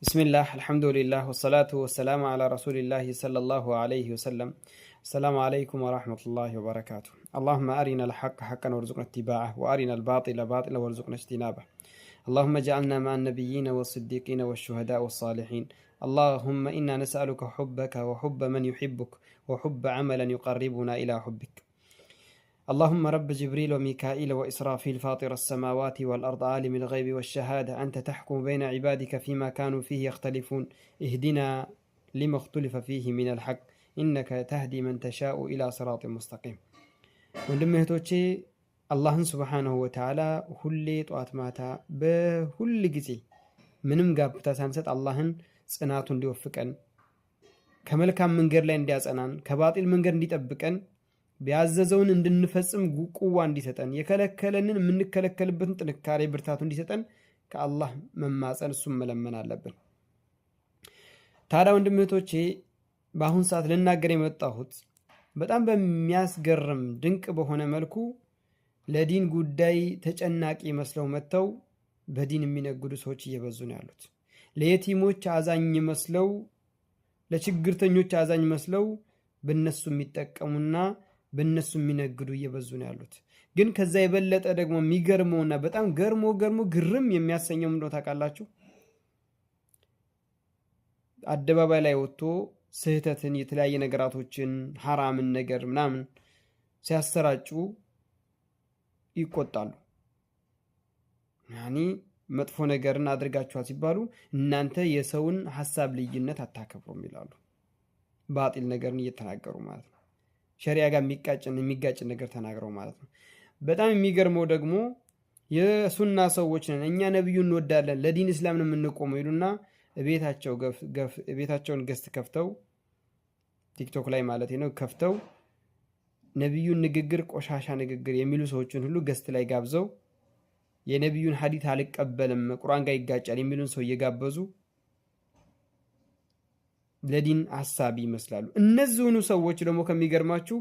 بسم الله الحمد لله والصلاة والسلام على رسول الله صلى الله عليه وسلم. السلام عليكم ورحمة الله وبركاته. اللهم أرنا الحق حقا وارزقنا اتباعه وأرنا الباطل باطلا وارزقنا اجتنابه. اللهم اجعلنا مع النبيين والصديقين والشهداء والصالحين. اللهم إنا نسألك حبك وحب من يحبك وحب عملا يقربنا إلى حبك. اللهم رب جبريل وميكائيل وإسرافيل فاطر السماوات والأرض عالم الغيب والشهادة أنت تحكم بين عبادك فيما كانوا فيه يختلفون اهدنا لما اختلف فيه من الحق إنك تهدي من تشاء إلى صراط مستقيم. ወንድምህ እህቶቼ አላህን ሱብሓነሁ ወተዓላ ሁሌ ጧት ማታ በሁል ጊዜ ምንም ጋብታ ሳንሰጥ አላህን ጽናቱ እንዲወፍቀን ከመልካም መንገድ ላይ እንዲያጸናን ከባጢል መንገድ እንዲጠብቀን ቢያዘዘውን እንድንፈጽም ቁዋ እንዲሰጠን የከለከለንን የምንከለከልበትን ጥንካሬ ብርታቱ እንዲሰጠን ከአላህ መማጸን እሱም መለመን አለብን። ታዲያ ወንድም እህቶቼ በአሁን ሰዓት ልናገር የመጣሁት በጣም በሚያስገርም ድንቅ በሆነ መልኩ ለዲን ጉዳይ ተጨናቂ መስለው መጥተው በዲን የሚነግዱ ሰዎች እየበዙ ነው ያሉት። ለየቲሞች አዛኝ መስለው ለችግርተኞች አዛኝ መስለው በእነሱ የሚጠቀሙና በእነሱ የሚነግዱ እየበዙ ነው ያሉት። ግን ከዛ የበለጠ ደግሞ የሚገርመውና በጣም ገርሞ ግርም የሚያሰኘው ምንድነው ታውቃላችሁ? አደባባይ ላይ ወጥቶ ስህተትን የተለያየ ነገራቶችን ሐራምን ነገር ምናምን ሲያሰራጩ ይቆጣሉ። ያኒ መጥፎ ነገርን አድርጋችኋል ሲባሉ እናንተ የሰውን ሐሳብ ልዩነት አታከብሩም ይላሉ። ባጢል ነገርን እየተናገሩ ማለት ነው። ሸሪዓ ጋር የሚጋጭ ነገር ተናግረው ማለት ነው። በጣም የሚገርመው ደግሞ የሱና ሰዎች ነን እኛ ነብዩን እንወዳለን ለዲን እስላም ነው የምንቆመው ይሉና ቤታቸውን ገስት ከፍተው ቲክቶክ ላይ ማለት ነው ከፍተው ነብዩን ንግግር ቆሻሻ ንግግር የሚሉ ሰዎችን ሁሉ ገስት ላይ ጋብዘው የነብዩን ሐዲስ አልቀበልም ቁርአን ጋር ይጋጫል የሚሉን ሰው እየጋበዙ ለዲን ሐሳቢ ይመስላሉ። እነዚህኑ ሰዎች ደግሞ ከሚገርማችሁ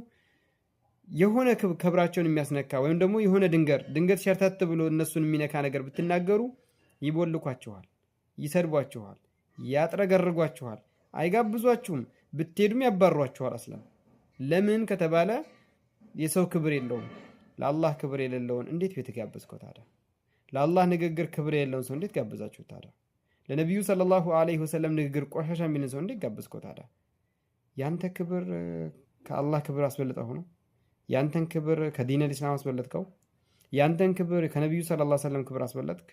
የሆነ ክብራቸውን የሚያስነካ ወይም ደግሞ የሆነ ድንገት ሸርተት ብሎ እነሱን የሚነካ ነገር ብትናገሩ ይቦልኳችኋል፣ ይሰድቧችኋል፣ ያጥረገርጓችኋል፣ አይጋብዟችሁም፣ ብትሄዱም ያባሯችኋል። አስለም ለምን ከተባለ የሰው ክብር የለውም። ለአላህ ክብር የሌለውን እንዴት ቤት ጋበዝከው ታዲያ? ለአላህ ንግግር ክብር የሌለውን ሰው እንዴት ጋበዛችሁ ታዲያ? ለነብዩ ሰለላሁ ዐለይሂ ወሰለም ንግግር ቆሻሻ የሚልን ሰው እንዴት ጋበዝከው ታዲያ? ያንተ ክብር ከአላህ ክብር አስበልጠው ነው? ያንተን ክብር ከዲን አልእስላም አስበለጥከው? ያንተን ክብር ከነብዩ ሰለላሁ ዐለይሂ ወሰለም ክብር አስበለጥክ?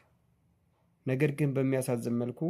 ነገር ግን በሚያሳዝን መልኩ